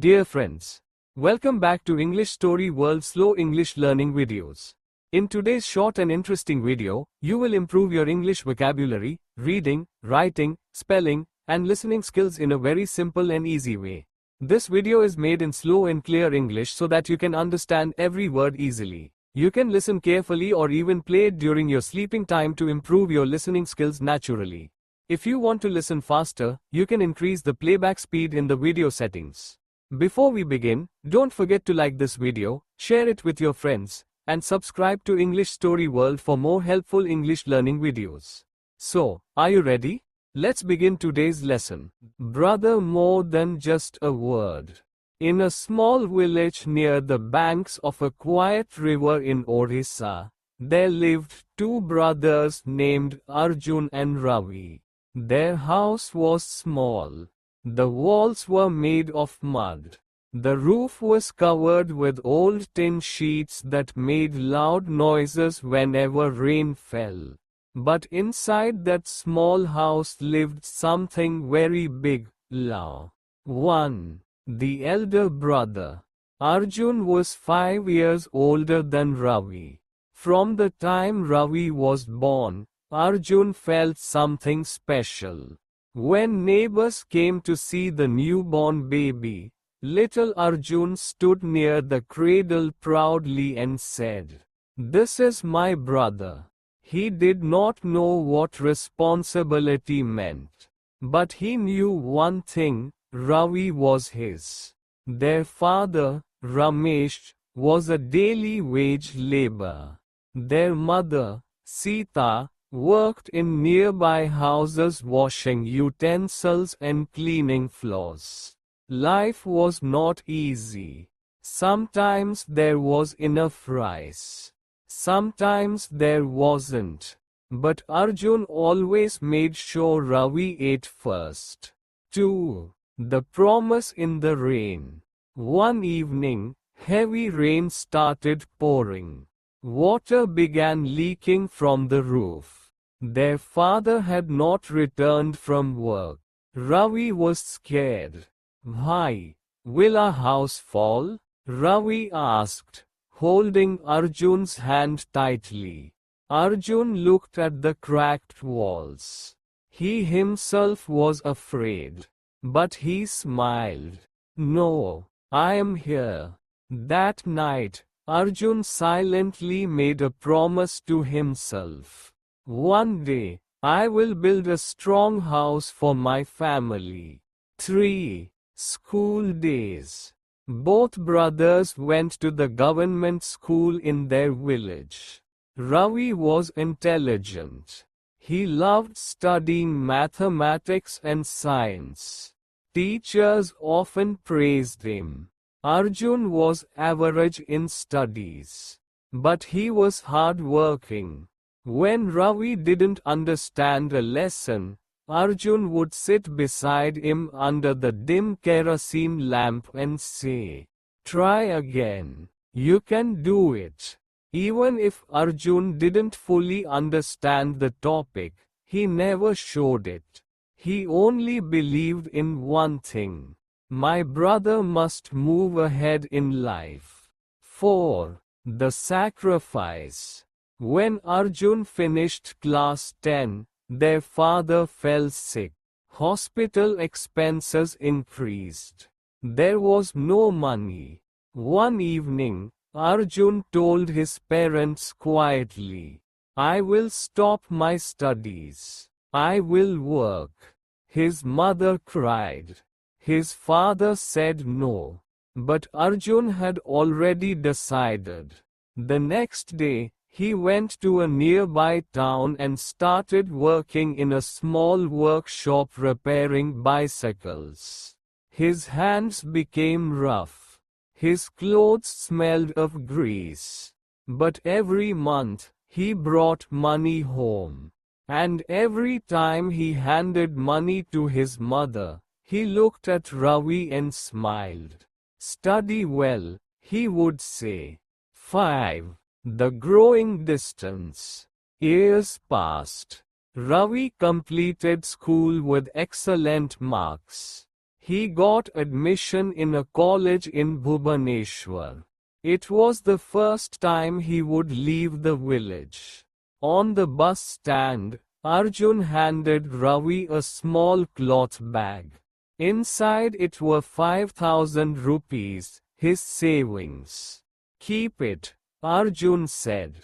Dear friends, welcome back to English Story World Slow English Learning Videos. In today's short and interesting video, you will improve your English vocabulary, reading, writing, spelling, and listening skills in a very simple and easy way. This video is made in slow and clear English so that you can understand every word easily. You can listen carefully or even play it during your sleeping time to improve your listening skills naturally. If you want to listen faster, you can increase the playback speed in the video settings. Before we begin, don't forget to like this video, share it with your friends, and subscribe to English Story World for more helpful English learning videos. So, are you ready? Let's begin today's lesson. Brother more than just a word. In a small village near the banks of a quiet river in Odisha, there lived two brothers named Arjun and Ravi. Their house was small. The walls were made of mud. The roof was covered with old tin sheets that made loud noises whenever rain fell. But inside that small house lived something very big, loud. 1. The elder brother. Arjun was 5 years older than Ravi. From the time Ravi was born, Arjun felt something special. When neighbors came to see the newborn baby, little Arjun stood near the cradle proudly and said, "This is my brother." He did not know what responsibility meant. But he knew one thing, Ravi was his. Their father, Ramesh, was a daily wage laborer. Their mother, Sita, worked in nearby houses washing utensils and cleaning floors. Life was not easy. Sometimes there was enough rice. Sometimes there wasn't. But Arjun always made sure Ravi ate first. 2. The promise in the rain. One evening, heavy rain started pouring. Water began leaking from the roof. Their father had not returned from work. Ravi was scared. "Bhai, will our house fall?" Ravi asked, holding Arjun's hand tightly. Arjun looked at the cracked walls. He himself was afraid. But he smiled. "No, I am here." That night, Arjun silently made a promise to himself. "One day, I will build a strong house for my family." 3. School days. Both brothers went to the government school in their village. Ravi was intelligent. He loved studying mathematics and science. Teachers often praised him. Arjun was average in studies. But he was hard-working. When Ravi didn't understand a lesson, Arjun would sit beside him under the dim kerosene lamp and say, "Try again. You can do it." Even if Arjun didn't fully understand the topic, he never showed it. He only believed in one thing. My brother must move ahead in life. 4. The sacrifice. When Arjun finished class 10, their father fell sick. Hospital expenses increased. There was no money. One evening, Arjun told his parents quietly, "I will stop my studies. I will work." His mother cried. His father said no. But Arjun had already decided. The next day, he went to a nearby town and started working in a small workshop repairing bicycles. His hands became rough. His clothes smelled of grease. But every month, he brought money home. And every time he handed money to his mother, he looked at Ravi and smiled. "Study well," he would say. 5. The growing distance. Years passed. Ravi completed school with excellent marks. He got admission in a college in Bhubaneswar. It was the first time he would leave the village. On the bus stand, Arjun handed Ravi a small cloth bag. Inside it were 5,000 rupees, his savings. Keep it, Arjun said.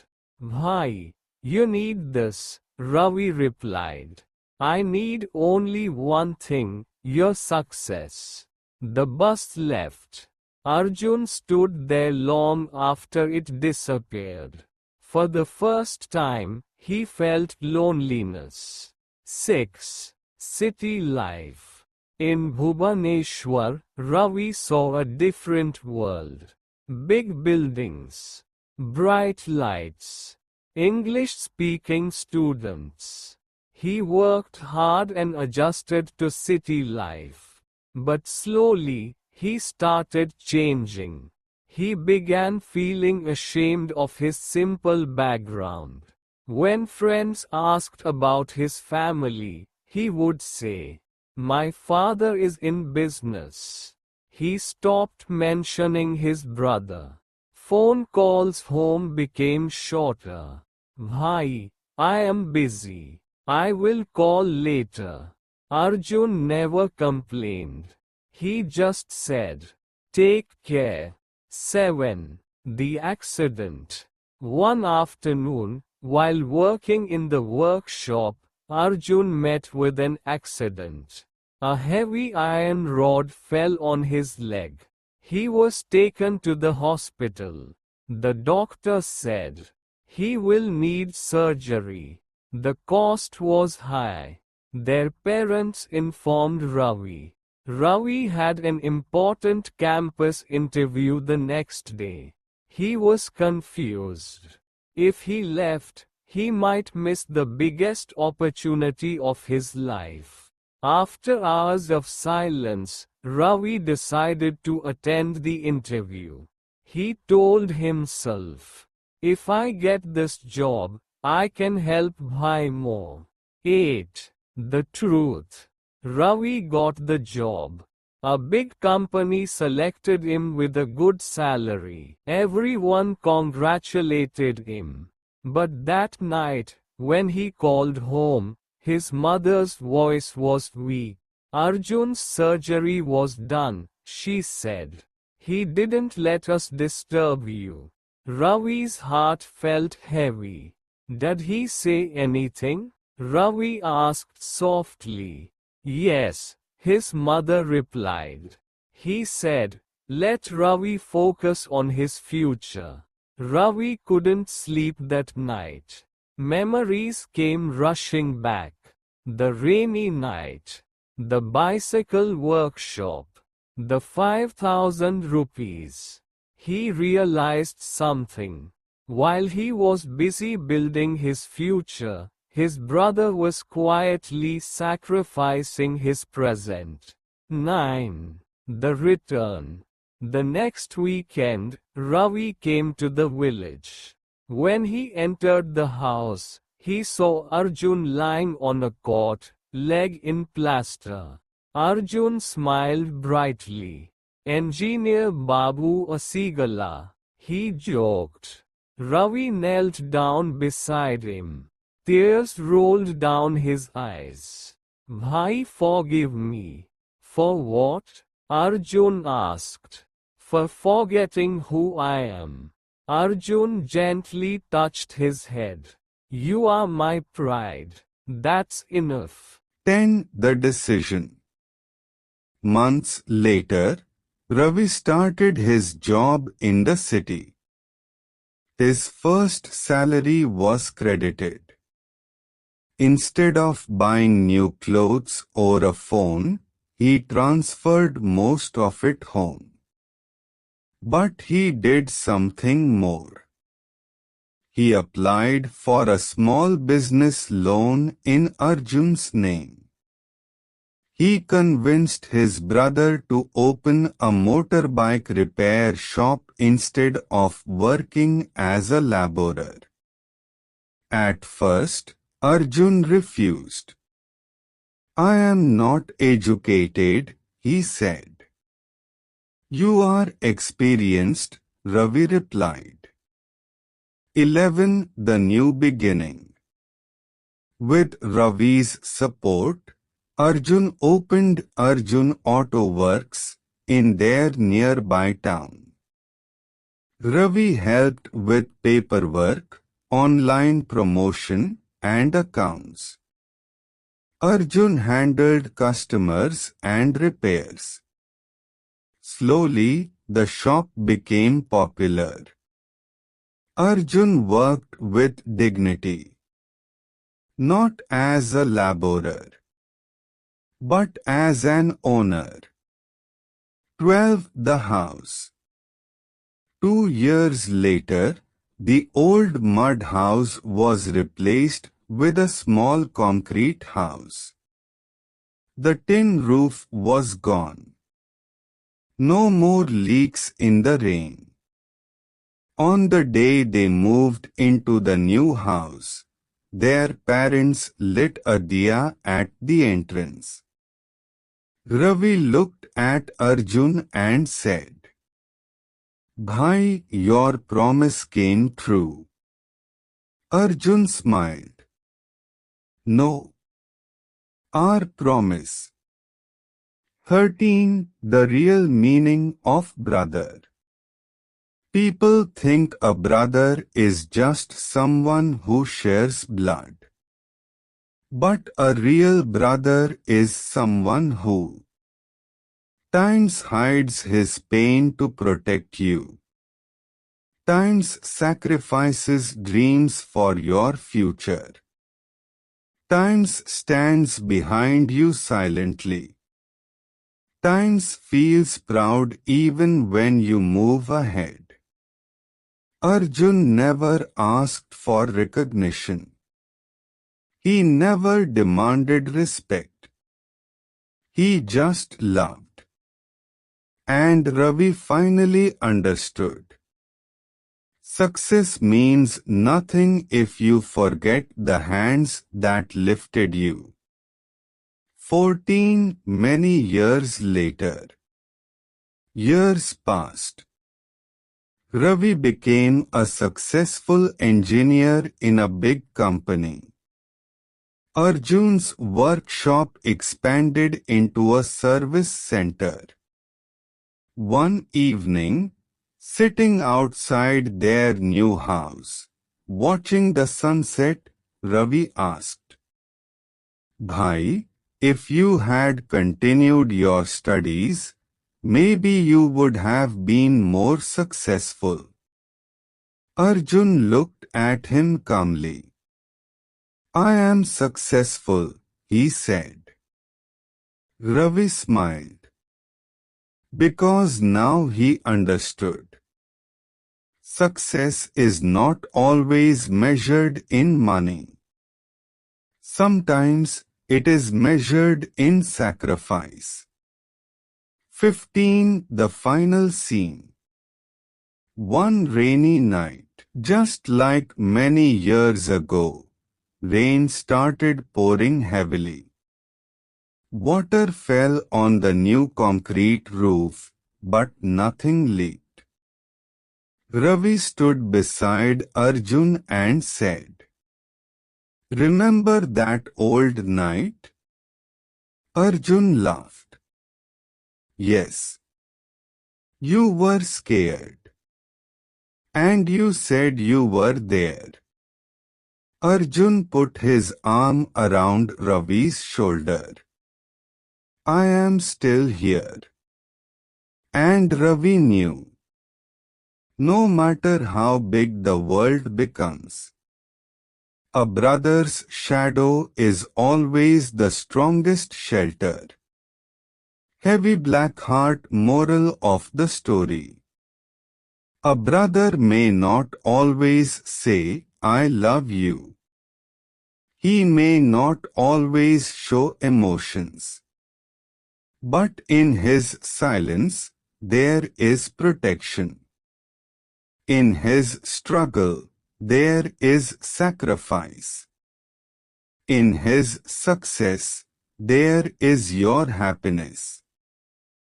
Bhai, you need this, Ravi replied. I need only one thing, your success. The bus left. Arjun stood there long after it disappeared. For the first time, he felt loneliness. 6. City life. In Bhubaneswar, Ravi saw a different world. Big buildings, bright lights, English-speaking students. He worked hard and adjusted to city life. But slowly, he started changing. He began feeling ashamed of his simple background. When friends asked about his family, he would say, "My father is in business." He stopped mentioning his brother. Phone calls home became shorter. "Bhai, I am busy. I will call later." Arjun never complained. He just said, "Take care." 7. The accident. One afternoon, while working in the workshop, Arjun met with an accident. A heavy iron rod fell on his leg. He was taken to the hospital. The doctor said, he will need surgery. The cost was high. Their parents informed Ravi. Ravi had an important campus interview the next day. He was confused. If he left, he might miss the biggest opportunity of his life. After hours of silence, Ravi decided to attend the interview. He told himself, "If I get this job, I can help Bhai more." 8. The truth. Ravi got the job. A big company selected him with a good salary. Everyone congratulated him. But that night, when he called home, his mother's voice was weak. "Arjun's surgery was done," she said. "He didn't let us disturb you." Ravi's heart felt heavy. "Did he say anything?" Ravi asked softly. "Yes," his mother replied. He said, "Let Ravi focus on his future." Ravi couldn't sleep that night. Memories came rushing back. The rainy night. The bicycle workshop. The 5,000 rupees. He realized something. While he was busy building his future, his brother was quietly sacrificing his present. 9. The return. The next weekend, Ravi came to the village. When he entered the house, he saw Arjun lying on a cot, leg in plaster. Arjun smiled brightly. "Engineer Babu Asigala," he joked. Ravi knelt down beside him. Tears rolled down his eyes. "Bhai, forgive me." "For what?" Arjun asked. "For forgetting who I am." Arjun gently touched his head. "You are my pride. That's enough." 10. The decision. Months later, Ravi started his job in the city. His first salary was credited. Instead of buying new clothes or a phone, he transferred most of it home. But he did something more. He applied for a small business loan in Arjun's name. He convinced his brother to open a motorbike repair shop instead of working as a laborer. At first, Arjun refused. "I am not educated," he said. You are experienced, Ravi replied. 11. The new beginning. With Ravi's support, Arjun opened Arjun Auto Works in their nearby town. Ravi helped with paperwork, online promotion, and accounts. Arjun handled customers and repairs. Slowly, the shop became popular. Arjun worked with dignity. Not as a laborer, but as an owner. 12. The house. 2 years later, the old mud house was replaced with a small concrete house. The tin roof was gone. No more leaks in the rain. On the day they moved into the new house, their parents lit a diya at the entrance. Ravi looked at Arjun and said, Bhai, your promise came true. Arjun smiled. No. Our promise. 13. The real meaning of brother. People think a brother is just someone who shares blood. But a real brother is someone who times hides his pain to protect you. Times sacrifices dreams for your future. Times stands behind you silently. Times feels proud even when you move ahead. Arjun never asked for recognition. He never demanded respect. He just loved. And Ravi finally understood. Success means nothing if you forget the hands that lifted you. 14. Many years later. Years passed. Ravi became a successful engineer in a big company. Arjun's workshop expanded into a service center. One evening, sitting outside their new house, watching the sunset, Ravi asked, Bhai, if you had continued your studies, maybe you would have been more successful. Arjun looked at him calmly. I am successful, he said. Ravi smiled. Because now he understood. Success is not always measured in money. Sometimes it is measured in sacrifice. 15. The final scene. One rainy night, just like many years ago, rain started pouring heavily. Water fell on the new concrete roof, but nothing leaked. Ravi stood beside Arjun and said, Remember that old night? Arjun laughed. Yes. You were scared. And you said you were there. Arjun put his arm around Ravi's shoulder. I am still here. And Ravi knew. No matter how big the world becomes, a brother's shadow is always the strongest shelter. Heavy black heart moral of the story. A brother may not always say, I love you. He may not always show emotions. But in his silence, there is protection. In his struggle, there is sacrifice. In his success, there is your happiness.